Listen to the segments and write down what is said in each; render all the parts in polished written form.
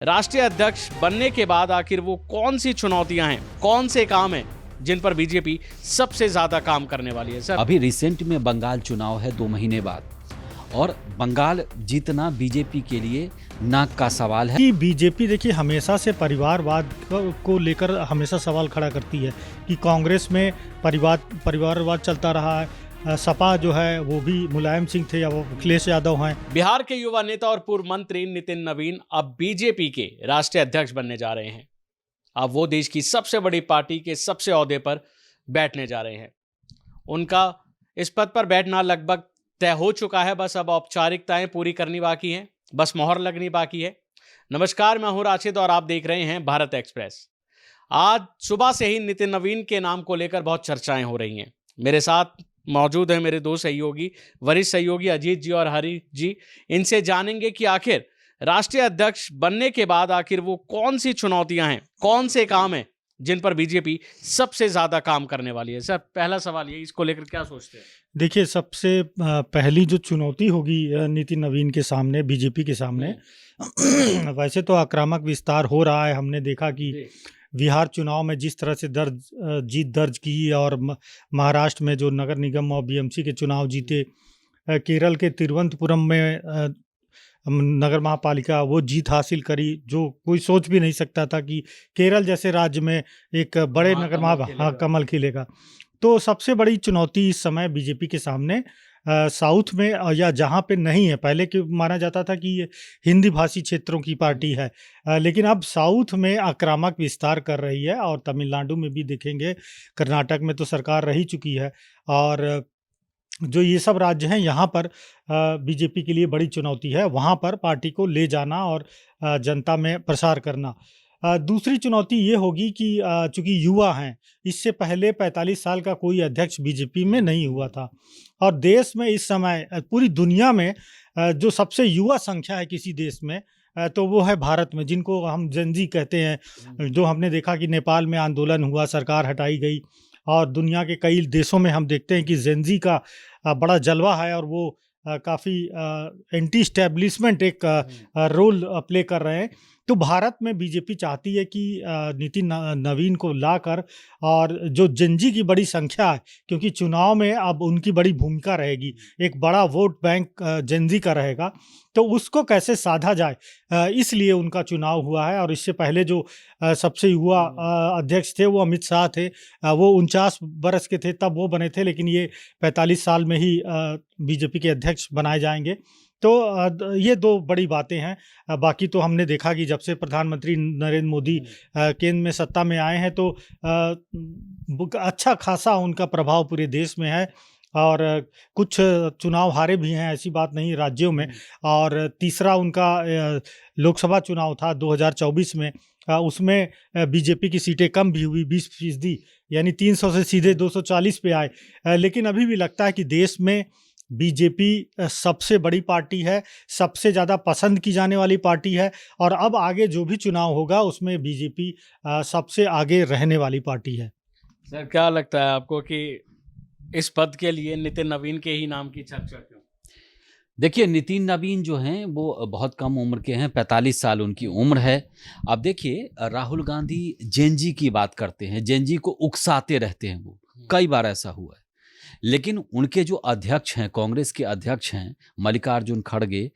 राष्ट्रीय अध्यक्ष बनने के बाद आखिर वो कौन सी चुनौतियां हैं, कौन से काम हैं जिन पर बीजेपी सबसे ज्यादा काम करने वाली है? सर, अभी रिसेंट में बंगाल चुनाव है 2 महीने बाद, और बंगाल जीतना बीजेपी के लिए नाक का सवाल है कि बीजेपी देखिए हमेशा से परिवारवाद को लेकर हमेशा सवाल खड़ा करती है कि कांग्रेस में परिवारवाद चलता रहा है। सपा जो है वो भी मुलायम सिंह थे या वो अखिलेश यादव हैं। बिहार के युवा नेता और पूर्व मंत्री नितिन नवीन अब बीजेपी के राष्ट्रीय अध्यक्ष बनने जा रहे हैं। अब वो देश की सबसे बड़ी पार्टी के सबसे ओहदे पर बैठने जा रहे हैं। उनका इस पद पर बैठना लगभग तय हो चुका है, बस अब औपचारिकताएं पूरी करनी बाकी हैं, बस मोहर लगनी बाकी है। नमस्कार, मैं हूं राशिद और आप देख रहे हैं भारत एक्सप्रेस। आज सुबह से ही नितिन नवीन के नाम को लेकर बहुत चर्चाएं हो रही हैं। मेरे साथ मौजूद हैं मेरे दो सहयोगी, वरिष्ठ सहयोगी अजीत जी और हरी जी। इनसे जानेंगे कि आखिर राष्ट्रीय अध्यक्ष बनने के बाद आखिर वो कौन सी चुनौतियां हैं, कौन से काम हैं जिन पर बीजेपी सबसे ज्यादा काम करने वाली है। सर, पहला सवाल ये, इसको लेकर क्या सोचते हैं? देखिए सबसे पहली जो चुनौती होगी नितिन नवीन के सामने, बीजेपी के सामने वैसे तो आक्रामक विस्तार हो रहा है। हमने देखा कि बिहार चुनाव में जिस तरह से जीत दर्ज की और महाराष्ट्र में जो नगर निगम और बीएमसी के चुनाव जीते, केरल के तिरुवनंतपुरम में नगर महापालिका वो जीत हासिल करी, जो कोई सोच भी नहीं सकता था कि केरल जैसे राज्य में एक बड़े नगर कमल खिलेगा। तो सबसे बड़ी चुनौती इस समय बीजेपी के सामने साउथ में या जहाँ पे नहीं है, पहले के माना जाता था कि ये हिंदी भाषी क्षेत्रों की पार्टी है, लेकिन अब साउथ में आक्रामक विस्तार कर रही है और तमिलनाडु में भी देखेंगे, कर्नाटक में तो सरकार रह ही चुकी है, और जो ये सब राज्य हैं यहाँ पर बीजेपी के लिए बड़ी चुनौती है वहाँ पर पार्टी को ले जाना और जनता में प्रसार करना। दूसरी चुनौती ये होगी कि चूंकि युवा हैं, इससे पहले 45 साल का कोई अध्यक्ष बीजेपी में नहीं हुआ था, और देश में इस समय पूरी दुनिया में जो सबसे युवा संख्या है किसी देश में तो वो है भारत में, जिनको हम जेनजी कहते हैं। जो हमने देखा कि नेपाल में आंदोलन हुआ, सरकार हटाई गई, और दुनिया के कई देशों में हम देखते हैं कि जेनजी का बड़ा जलवा है और वो काफ़ी एंटी स्टैब्लिशमेंट एक रोल प्ले कर रहे हैं। तो भारत में बीजेपी चाहती है कि नितिन नवीन को लाकर, और जो जेनजी की बड़ी संख्या है, क्योंकि चुनाव में अब उनकी बड़ी भूमिका रहेगी, एक बड़ा वोट बैंक जेनजी का रहेगा, तो उसको कैसे साधा जाए, इसलिए उनका चुनाव हुआ है। और इससे पहले जो सबसे युवा अध्यक्ष थे वो अमित शाह थे, वो 49 बरस के थे तब वो बने थे, लेकिन ये 45 साल में ही बीजेपी के अध्यक्ष बनाए जाएंगे। तो ये दो बड़ी बातें हैं। बाकी तो हमने देखा कि जब से प्रधानमंत्री नरेंद्र मोदी केंद्र में सत्ता में आए हैं तो अच्छा खासा उनका प्रभाव पूरे देश में है, और कुछ चुनाव हारे भी हैं, ऐसी बात नहीं, राज्यों में। और तीसरा उनका लोकसभा चुनाव था 2024 में, उसमें बीजेपी की सीटें कम भी हुई, 20%, यानी 300 से सीधे 240 पे आए। लेकिन अभी भी लगता है कि देश में बीजेपी सबसे बड़ी पार्टी है, सबसे ज़्यादा पसंद की जाने वाली पार्टी है, और अब आगे जो भी चुनाव होगा उसमें बीजेपी सबसे आगे रहने वाली पार्टी है। सर, क्या लगता है आपको कि इस पद के लिए नितिन नवीन के ही नाम की चर्चा क्यों? देखिए, नितिन नवीन जो हैं वो बहुत कम उम्र के हैं, 45 साल उनकी उम्र है। अब देखिए, राहुल गांधी जेनजी की बात करते हैं, जेनजी को उकसाते रहते हैं, वो कई बार ऐसा हुआ है। लेकिन उनके जो अध्यक्ष हैं, कांग्रेस के अध्यक्ष हैं मल्लिकार्जुन खड़गे,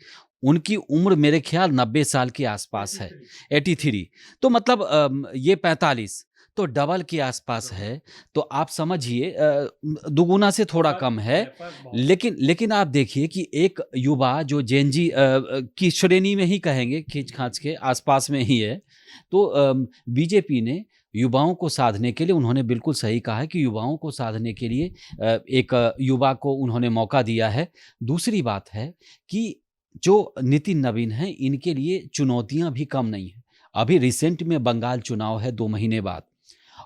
उनकी उम्र मेरे ख्याल 90 साल के आसपास है, 83। तो मतलब ये 45, तो डबल के आसपास है। तो आप समझिए दुगुना से थोड़ा कम है। लेकिन आप देखिए कि एक युवा जो जेनजी की श्रेणी में ही कहेंगे, खींच खांच के आसपास में ही है। तो बीजेपी ने युवाओं को साधने के लिए, उन्होंने बिल्कुल सही कहा है कि युवाओं को साधने के लिए एक युवा को उन्होंने मौका दिया है। दूसरी बात है कि जो नितिन नवीन हैं, इनके लिए चुनौतियां भी कम नहीं हैं। अभी रिसेंट में बंगाल चुनाव है 2 महीने बाद,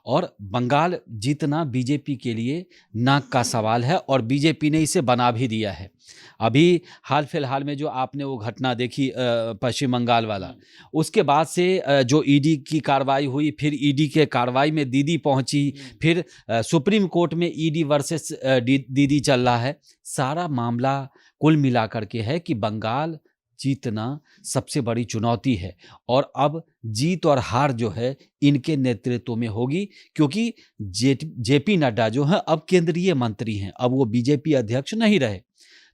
और बंगाल जीतना बीजेपी के लिए नाक का सवाल है, और बीजेपी ने इसे बना भी दिया है। अभी हाल फिलहाल में जो आपने वो घटना देखी पश्चिम बंगाल वाला, उसके बाद से जो ईडी की कार्रवाई हुई, फिर ईडी के कार्रवाई में दीदी पहुंची, फिर सुप्रीम कोर्ट में ईडी वर्सेस दीदी चल रहा है। सारा मामला कुल मिलाकर के है कि बंगाल जीतना सबसे बड़ी चुनौती है। और अब जीत और हार जो है इनके नेतृत्व में होगी, क्योंकि जेपी नड्डा जो है अब केंद्रीय मंत्री हैं, अब वो बीजेपी अध्यक्ष नहीं रहे।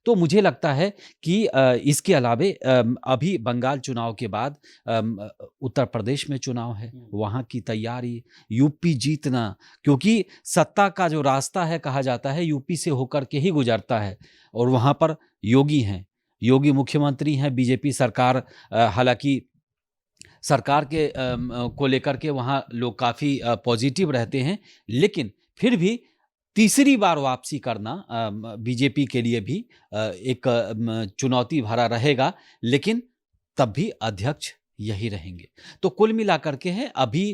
तो मुझे लगता है कि इसके अलावे अभी बंगाल चुनाव के बाद उत्तर प्रदेश में चुनाव है, वहाँ की तैयारी, यूपी जीतना, क्योंकि सत्ता का जो रास्ता है कहा जाता है यूपी से होकर के ही गुजरता है, और वहाँ पर योगी हैं, योगी मुख्यमंत्री हैं, बीजेपी सरकार, हालांकि सरकार के को लेकर के वहाँ लोग काफ़ी पॉजिटिव रहते हैं, लेकिन फिर भी तीसरी बार वापसी करना बीजेपी के लिए भी एक चुनौती भरा रहेगा, लेकिन तब भी अध्यक्ष यही रहेंगे। तो कुल मिलाकर के है अभी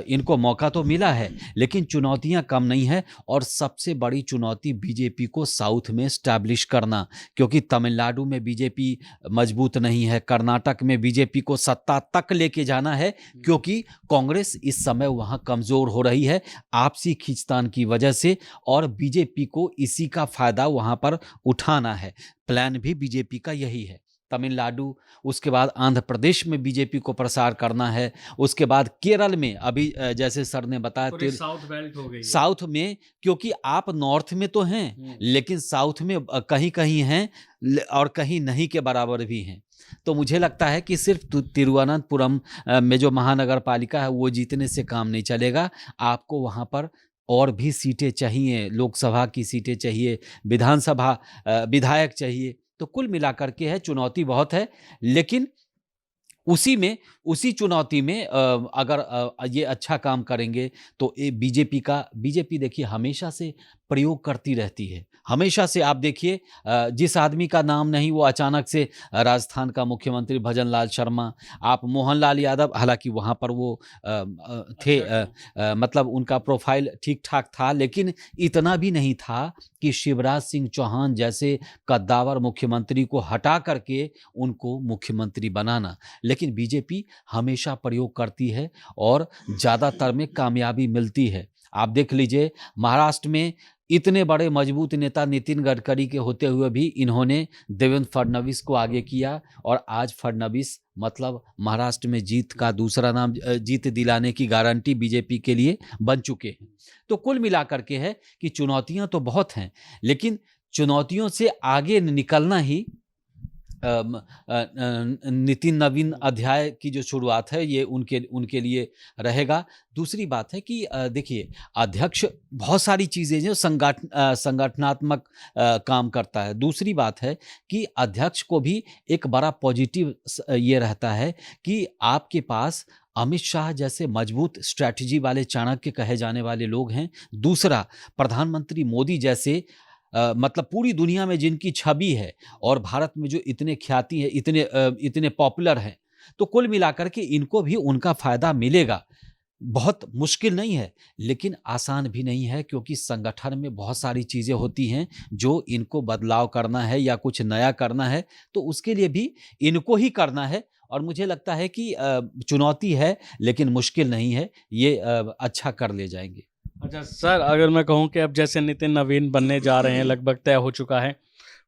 इनको मौका तो मिला है, लेकिन चुनौतियां कम नहीं है, और सबसे बड़ी चुनौती बीजेपी को साउथ में स्टैब्लिश करना, क्योंकि तमिलनाडु में बीजेपी मजबूत नहीं है, कर्नाटक में बीजेपी को सत्ता तक लेके जाना है, क्योंकि कांग्रेस इस समय वहां कमजोर हो रही है आपसी खींचतान की वजह से, और बीजेपी को इसी का फायदा वहां पर उठाना है। प्लान भी बीजेपी का यही है। तमिलनाडु, उसके बाद आंध्र प्रदेश में बीजेपी को प्रसार करना है, उसके बाद केरल में, अभी जैसे सर ने बताया साउथ बेल्ट हो गई, साउथ में, क्योंकि आप नॉर्थ में तो हैं लेकिन साउथ में कहीं कहीं हैं और कहीं नहीं के बराबर भी हैं। तो मुझे लगता है कि सिर्फ तिरुवनंतपुरम में जो महानगर पालिका है वो जीतने से काम नहीं चलेगा, आपको वहाँ पर और भी सीटें चाहिए, लोकसभा की सीटें चाहिए, विधानसभा विधायक चाहिए। तो कुल मिलाकर के है चुनौती बहुत है, लेकिन उसी चुनौती में अगर ये अच्छा काम करेंगे तो बीजेपी देखिए हमेशा से प्रयोग करती रहती है, हमेशा से। आप देखिए जिस आदमी का नाम नहीं वो अचानक से राजस्थान का मुख्यमंत्री भजनलाल शर्मा, आप मोहनलाल यादव, हालांकि वहाँ पर वो थे मतलब उनका प्रोफाइल ठीक ठाक था, लेकिन इतना भी नहीं था कि शिवराज सिंह चौहान जैसे कद्दावर मुख्यमंत्री को हटा करके उनको मुख्यमंत्री बनाना। लेकिन बीजेपी हमेशा प्रयोग करती है और ज़्यादातर में कामयाबी मिलती है। आप देख लीजिए महाराष्ट्र में इतने बड़े मजबूत नेता नितिन गडकरी के होते हुए भी इन्होंने देवेंद्र फडणवीस को आगे किया, और आज फडणवीस मतलब महाराष्ट्र में जीत का दूसरा नाम, जीत दिलाने की गारंटी बीजेपी के लिए बन चुके हैं। तो कुल मिलाकर के है कि चुनौतियां तो बहुत हैं, लेकिन चुनौतियों से आगे निकलना ही नितिन नवीन अध्याय की जो शुरुआत है ये उनके लिए रहेगा। दूसरी बात है कि देखिए अध्यक्ष बहुत सारी चीज़ें जो संगठनात्मक काम करता है। दूसरी बात है कि अध्यक्ष को भी एक बड़ा पॉजिटिव ये रहता है कि आपके पास अमित शाह जैसे मजबूत स्ट्रैटेजी वाले चाणक्य कहे जाने वाले लोग हैं। दूसरा, प्रधानमंत्री मोदी जैसे मतलब पूरी दुनिया में जिनकी छवि है और भारत में जो इतने ख्याति है, इतने पॉपुलर हैं, तो कुल मिलाकर के इनको भी उनका फायदा मिलेगा। बहुत मुश्किल नहीं है लेकिन आसान भी नहीं है, क्योंकि संगठन में बहुत सारी चीज़ें होती हैं जो इनको बदलाव करना है या कुछ नया करना है, तो उसके लिए भी इनको ही करना है। और मुझे लगता है कि चुनौती है लेकिन मुश्किल नहीं है, ये अच्छा कर ले जाएंगे। अच्छा सर, अगर मैं कहूं कि अब जैसे नितिन नवीन बनने जा रहे हैं, लगभग तय हो चुका है,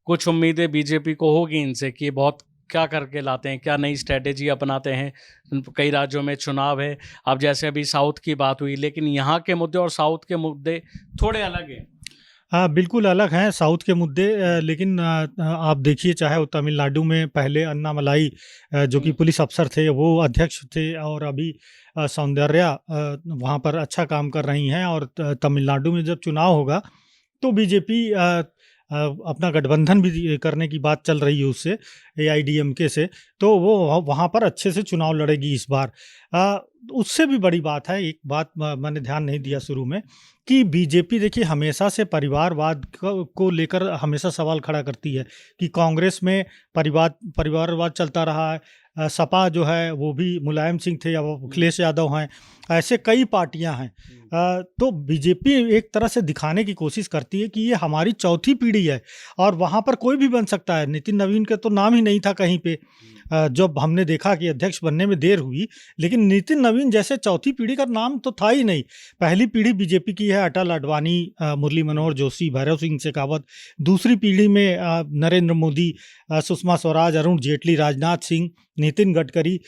कुछ उम्मीदें बीजेपी को होगी इनसे कि बहुत क्या करके लाते हैं, क्या नई स्ट्रेटेजी अपनाते हैं। कई राज्यों में चुनाव है, अब जैसे अभी साउथ की बात हुई, लेकिन यहाँ के मुद्दे और साउथ के मुद्दे थोड़े अलग हैं। हाँ, बिल्कुल अलग हैं साउथ के मुद्दे, लेकिन आप देखिए चाहे वो तमिलनाडु में पहले अन्नामलाई जो कि पुलिस अफसर थे वो अध्यक्ष थे, और अभी सौंदर्या वहाँ पर अच्छा काम कर रही हैं। और तमिलनाडु में जब चुनाव होगा तो बीजेपी अपना गठबंधन भी करने की बात चल रही है उससे, AIDMK से, तो वो वहाँ पर अच्छे से चुनाव लड़ेगी इस बार। उससे भी बड़ी बात है, एक बात मैंने ध्यान नहीं दिया शुरू में, कि बीजेपी देखिए हमेशा से परिवारवाद को लेकर हमेशा सवाल खड़ा करती है कि कांग्रेस में परिवारवाद चलता रहा है, सपा जो है वो भी मुलायम सिंह थे या वो अखिलेश यादव हैं, ऐसे कई पार्टियां हैं। तो बीजेपी एक तरह से दिखाने की कोशिश करती है कि ये हमारी चौथी पीढ़ी है और वहाँ पर कोई भी बन सकता है। नितिन नवीन का तो नाम ही नहीं था कहीं पे, जब हमने देखा कि अध्यक्ष बनने में देर हुई, लेकिन नितिन नवीन नवीन जैसे चौथी पीढ़ी का नाम तो था ही नहीं। पहली पीढ़ी बीजेपी की है अटल आडवाणी, मुरली मनोहर जोशी, भैरव सिंह शेखावत। दूसरी पीढ़ी में नरेंद्र मोदी, सुषमा स्वराज, अरुण जेटली, राजनाथ सिंह, नितिन गडकरी।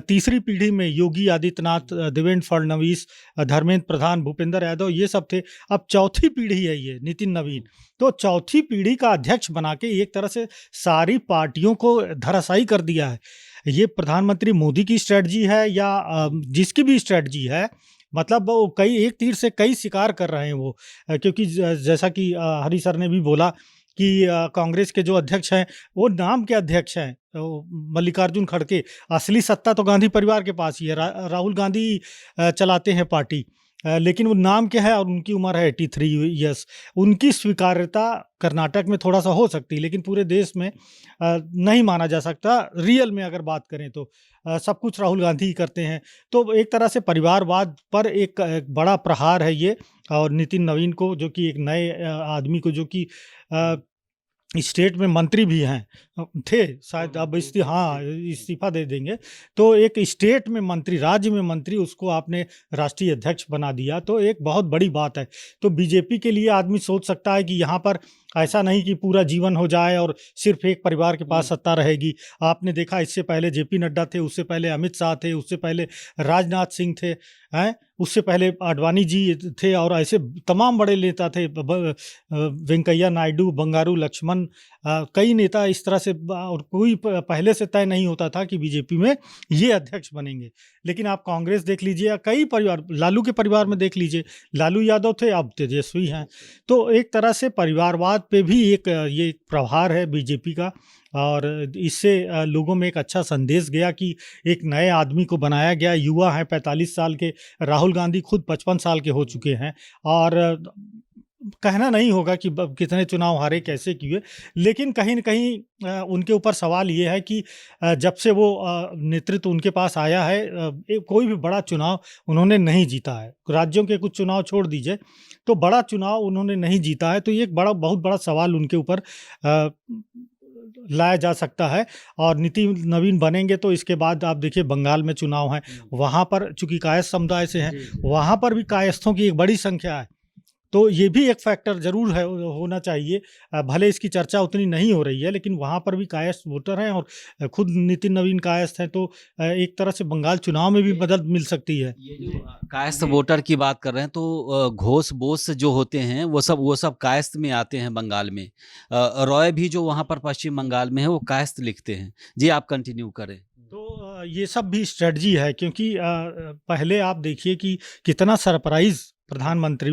तीसरी पीढ़ी में योगी आदित्यनाथ, देवेंद्र फडणवीस, धर्मेंद्र प्रधान, भूपेंद्र यादव, ये सब थे। अब चौथी पीढ़ी है ये नितिन नवीन। तो चौथी पीढ़ी का अध्यक्ष बना के एक तरह से सारी पार्टियों को धराशायी कर दिया है। ये प्रधानमंत्री मोदी की स्ट्रेटजी है या जिसकी भी स्ट्रेटजी है, मतलब वो कई एक तीर से कई शिकार कर रहे हैं वो। क्योंकि जैसा कि हरि सर ने भी बोला कि कांग्रेस के जो अध्यक्ष हैं वो नाम के अध्यक्ष हैं, मल्लिकार्जुन खड़गे। असली सत्ता तो गांधी परिवार के पास ही है। राहुल गांधी चलाते हैं पार्टी, लेकिन वो नाम क्या है और उनकी उम्र है 83 ईयर्स। उनकी स्वीकार्यता कर्नाटक में थोड़ा सा हो सकती है, लेकिन पूरे देश में नहीं माना जा सकता। रियल में अगर बात करें तो सब कुछ राहुल गांधी ही करते हैं। तो एक तरह से परिवारवाद पर एक बड़ा प्रहार है ये। और नितिन नवीन को, जो कि एक नए आदमी को, जो कि स्टेट में मंत्री भी हैं, थे शायद, अब इस्तीफा दे देंगे, तो एक स्टेट में मंत्री, राज्य में मंत्री, उसको आपने राष्ट्रीय अध्यक्ष बना दिया, तो एक बहुत बड़ी बात है। तो बीजेपी के लिए आदमी सोच सकता है कि यहाँ पर ऐसा नहीं कि पूरा जीवन हो जाए और सिर्फ एक परिवार के पास सत्ता रहेगी। आपने देखा इससे पहले जेपी नड्डा थे, उससे पहले अमित शाह थे, उससे पहले राजनाथ सिंह थे, हैं, उससे पहले आडवाणी जी थे, और ऐसे तमाम बड़े नेता थे, वेंकैया नायडू, बंगारू लक्ष्मण, कई नेता इस तरह से। और कोई पहले से तय नहीं होता था कि बीजेपी में ये अध्यक्ष बनेंगे। लेकिन आप कांग्रेस देख लीजिए या कई परिवार, लालू के परिवार में देख लीजिए, लालू यादव थे, अब तेजस्वी हैं। तो एक तरह से परिवारवाद पे भी एक ये प्रहार है बीजेपी का। और इससे लोगों में एक अच्छा संदेश गया कि एक नए आदमी को बनाया गया। युवा हैं 45 साल के, राहुल गांधी खुद 55 साल के हो चुके हैं। और कहना नहीं होगा कि कितने चुनाव हारे, कैसे किए, लेकिन कहीं न कहीं उनके ऊपर सवाल ये है कि जब से वो नेतृत्व उनके पास आया है, कोई भी बड़ा चुनाव उन्होंने नहीं जीता है। राज्यों के कुछ चुनाव छोड़ दीजिए, तो बड़ा चुनाव उन्होंने नहीं जीता है। तो ये एक बहुत बड़ा सवाल उनके ऊपर लाया जा सकता है। और नितिन नवीन बनेंगे तो इसके बाद आप देखिए बंगाल में चुनाव हैं, वहाँ पर चूंकि कायस्थ समुदाय से हैं, वहाँ पर भी कायस्थों की एक बड़ी संख्या है। तो ये भी एक फैक्टर जरूर है, होना चाहिए। भले इसकी चर्चा उतनी नहीं हो रही है, लेकिन वहाँ पर भी कायस्थ वोटर हैं और खुद नितिन नवीन कायस्थ हैं। तो एक तरह से बंगाल चुनाव में भी मदद मिल सकती है। ये जो कायस्थ वोटर की बात कर रहे हैं, तो घोष बोस जो होते हैं वो सब कायस्थ में आते हैं बंगाल में। रॉय भी जो वहाँ पर पश्चिम बंगाल में है, वो कायस्थ लिखते हैं। जी, आप कंटिन्यू करें। तो ये सब भी स्ट्रेटजी है, क्योंकि पहले आप देखिए कि कितना सरप्राइज प्रधानमंत्री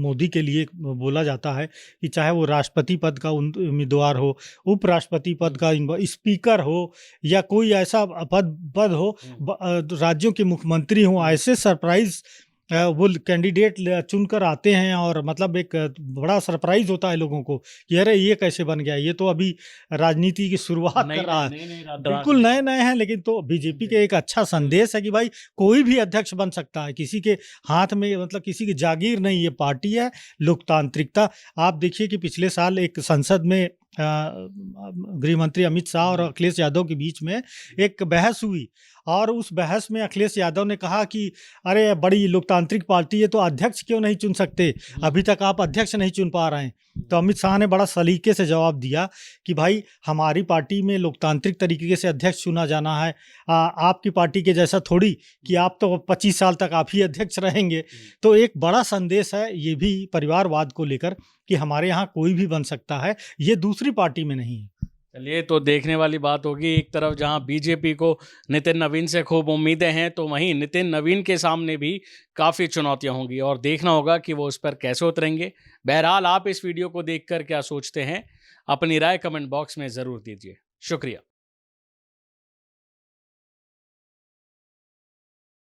मोदी के लिए बोला जाता है कि चाहे वो राष्ट्रपति पद का उम्मीदवार हो, उपराष्ट्रपति पद का, स्पीकर हो, या कोई ऐसा पद हो, राज्यों के मुख्यमंत्री हो, ऐसे सरप्राइज वो कैंडिडेट चुनकर आते हैं। और मतलब एक बड़ा सरप्राइज होता है लोगों को कि अरे ये कैसे बन गया, ये तो अभी राजनीति की शुरुआत कर रहा है। बिल्कुल नए नए हैं, लेकिन तो बीजेपी के एक अच्छा संदेश है कि भाई कोई भी अध्यक्ष बन सकता है, किसी के हाथ में, मतलब किसी की जागीर नहीं, ये पार्टी है, लोकतांत्रिकता। आप देखिए कि पिछले साल एक संसद में गृह मंत्री अमित शाह और अखिलेश यादव के बीच में एक बहस हुई, और उस बहस में अखिलेश यादव ने कहा कि अरे बड़ी लोकतांत्रिक पार्टी है तो अध्यक्ष क्यों नहीं चुन सकते, अभी तक आप अध्यक्ष नहीं चुन पा रहे हैं। तो अमित शाह ने बड़ा सलीके से जवाब दिया कि भाई हमारी पार्टी में लोकतांत्रिक तरीके से अध्यक्ष चुना जाना है, आपकी पार्टी के जैसा थोड़ी कि आप तो 25 साल तक आप ही अध्यक्ष रहेंगे। तो एक बड़ा संदेश है ये भी परिवारवाद को लेकर कि हमारे यहाँ कोई भी बन सकता है, ये दूसरी पार्टी में नहीं है। चलिए, तो देखने वाली बात होगी। एक तरफ जहां बीजेपी को नितिन नवीन से खूब उम्मीदें हैं, तो वहीं नितिन नवीन के सामने भी काफ़ी चुनौतियां होंगी और देखना होगा कि वो उस पर कैसे उतरेंगे। बहरहाल, आप इस वीडियो को देखकर क्या सोचते हैं, अपनी राय कमेंट बॉक्स में ज़रूर दीजिए। शुक्रिया।